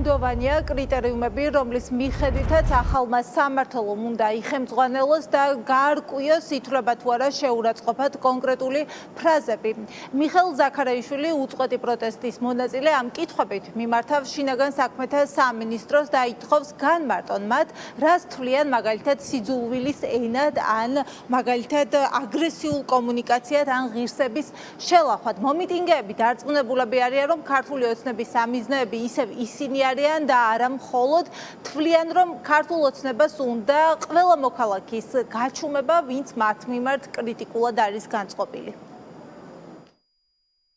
ბუნდოვანია კრიტერიუმები, რომლის მიხედვითაც ახალმა სამმართველომ უნდა იხემძღვანელოს და გაარკვიოს ითვლება თუ არა შეურაცხყოფად კონკრეტული ფრაზები. მიხეილ ზაქარაიშვილი უწყვეტი პროტესტის მონაწილე ამ კითხვებით მიმართავს შინაგან საქმეთა სამინისტროს და ითხოვს განმარტონ მათ, რას თვლიან მაგალითად სიძულვილის ენად ან მაგალითად აგრესიულ კომუნიკაციად ან ღირსების შელახვად. მომიტინგეები დარწმუნებულები არიან, რომ ქართული ოცნების სამიზნეები ისევ ისინი არიან და არა მხოლოდ თვლიან, რომ ქართულ ოცნებას უნდა ყველა მოქალაქის გაჩუმება, ვინც მათ მიმართ კრიტიკულად არის განწყობილი.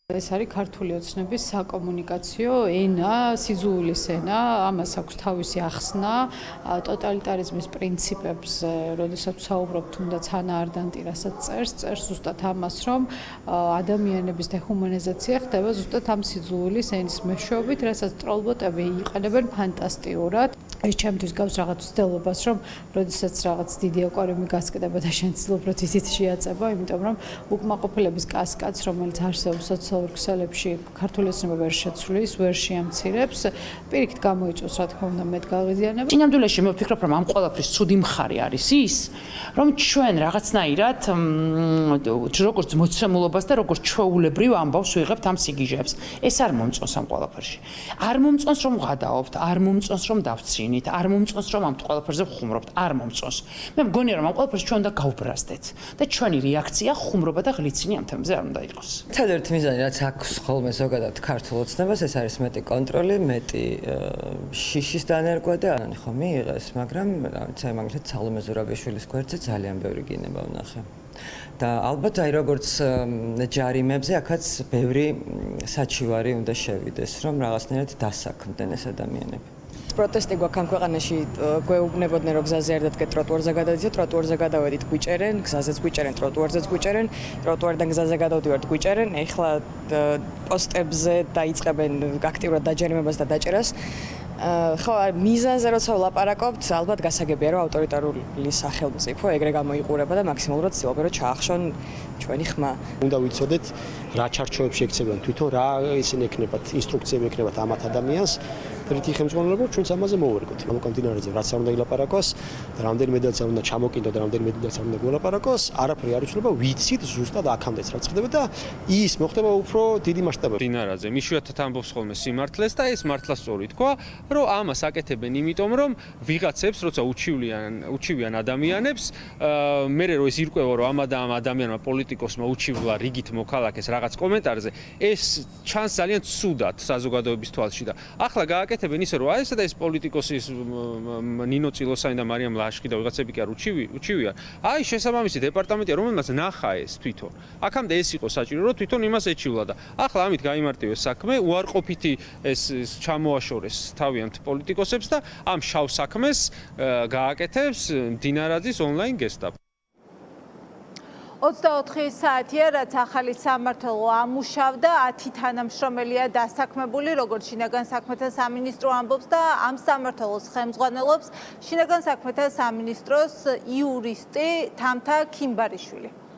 ეს არის ქართული ოცნების საკომუნიკაციო ენა, სიძულვილის ენა, ამას აქვს თავისი ახსნა, ტოტალიტარიზმის პრინციპებზე, როდესაც ვსაუბრობ თუნდაც ჰანა არდანტი რასაც წერს ზუსტად ამას, რომ ადამიანების დეჰუმანიზაცია ხდება ზუსტად ამ სიძულვილის ენის მეშვეობით, რასაც ტროლბოტები იყენებენ ფანტასტიურად. ეს ჩემთვის გავს რაღაც ცდელობას, რომ როდესაც რაღაც დიდი აკვარიუმი გასკდება და შენ ცდილობ რომ ისიც შეაწება, იმიტომ რომ უკმაყოფილების კასკადს, რომელიც არსებობს სოციალურ ქსელებში, ქართული ოცნება ვერ შეცვლის, ვერ შეამცირებს, პირიქით გამოიწვევს, რა თქმა უნდა, მეტგაღიზიანება. წინამდვილეში მე ვფიქრობ, რომ ამ ყველაფრის ცუდი მხარე არის ის, რომ ჩვენ რაღაცნაირად როგორც მოცემულობას და როგორც ჩვეულებრივ ამბავს ვიღებთ ამ სიგიჟებს. ეს არ მომწონს ამ ყველაფერში. არ მომწონს რომ ვღადაობთ, არ მომწონს რომ დავცინით, არ მომწონს რომ ამ ყველაფერზე ვხუმრობთ, არ მომწონს. მე მგონია რომ ამ ყველაფერს ჩვენ უნდა გავბრაზდეთ და ჩვენი რეაქცია ხუმრობა და ღლიცინი ამ თემაზე არ უნდა იყოს. ერთადერთი მიზანი რაც აქვს ხოლმე ზოგადად ქართულ ოცნებას, ეს არის მეტი კონტროლი, მეტი შიშის დანერგვა და ხომ მიიღეს, მაგრამ რაიც აი მაგალითად სალომე ზურაბიშვილის გვერდზე ძალიან ბევრი გინება ვნახე. და ალბათ აი როგორც ჯარიმებზე აქაც ბევრი საჩივარი უნდა შევიდეს, რომ რაღაცნაირად დასაქმდნენ ეს ადამიანები. პროტესტი გვაქვს ამ ქვეყანაში, გვეუბნებოდნენ რომ გზაზე არ დადგეთ, ტროტუარზე გადადიდეთ, ტროტუარზე გადავედით, გვიჭერენ, გზაზეც გვიჭერენ, ტროტუარზეც გვიჭერენ, ტროტუარიდან გზაზე გადავდივართ, გვიჭერენ, ეხლა პოსტებზე დაიწყებენ აქტიურად დაჯერიმებას და დაჭერას. ხო, მიზანზე როცა ვლაპარაკობთ, ალბათ გასაგებია რომ ავტორიტარული სახელმწიფო ეგრე გამოიყურება და მაქსიმალურად ცდილობენ რომ ჩაახშონ ჩვენი ხმა. უნდა ვიცოდეთ რა ჩარჩოებში ექცევიან თვითონ რა ისინი ექნებათ, ინსტრუქციები ექნებათ ამათ ადამიანს. ერთი ხელმძღვანელობა ჩვენც ამაზე მოვერგოთ. გამოკანდინარებზე რაც არ უნდა ილაპარაკოს და რამდენიმე დაც არ უნდა ჩამოკიდოთ და რამდენიმე დაც არ უნდა გულაპარაკოს, არაფერი არ იცვლება, ვიცით ზუსტად აქამდეც რაც ხდება და ის მოხდება უფრო დიდი მასშტაბით. დინარაძე იშვიათად ამბობს ხოლმე სიმართლეს და ეს მართლა სწორი თქვა, რომ ამას აკეთებენ იმიტომ, რომ ვიღაცებს, როცა უჩივიან ადამიანებს, მერე რომ ეს ირკვევა, რომ ამ ადამიანმა პოლიტიკოსმა უჩივლა რიგით მოქალაქეს რაღაც კომენტარზე, ეს ჩანს ძალიან ცუდად საზოგადოების თვალში და ახლა გააკეთებენ ისე რომ ესა და ეს პოლიტიკოსის ნინო წილოსანი და მარიამ ლაშხი და ვიღაცები კი არ უჩივიან. აი შესაბამისი დეპარტამენტია, რომელმაც ნახა ეს თვითონ. აქამდე ეს იყო საჭირო, რომ თვითონ იმას ეჩივლა და ახლა ამით გაიმარტივეს საქმე, უარყოფითი ეს ჩამოაშორეს თავიანთ პოლიტიკოსებს და ამ შავ საქმეს გააკეთებს დინარაძის ონლაინ გესტაპო. 24 საათია, რაც ახალი სამმართველო ამუშავდა, 10 თანამშრომელია დასაქმებული, როგორც შინაგან საქმეთა სამინისტრო ამბობს და ამ სამმართველოს ხელმძღვანელობს შინაგან საქმეთა სამინისტროს იურისტი თამთა ქიმბარიშვილი.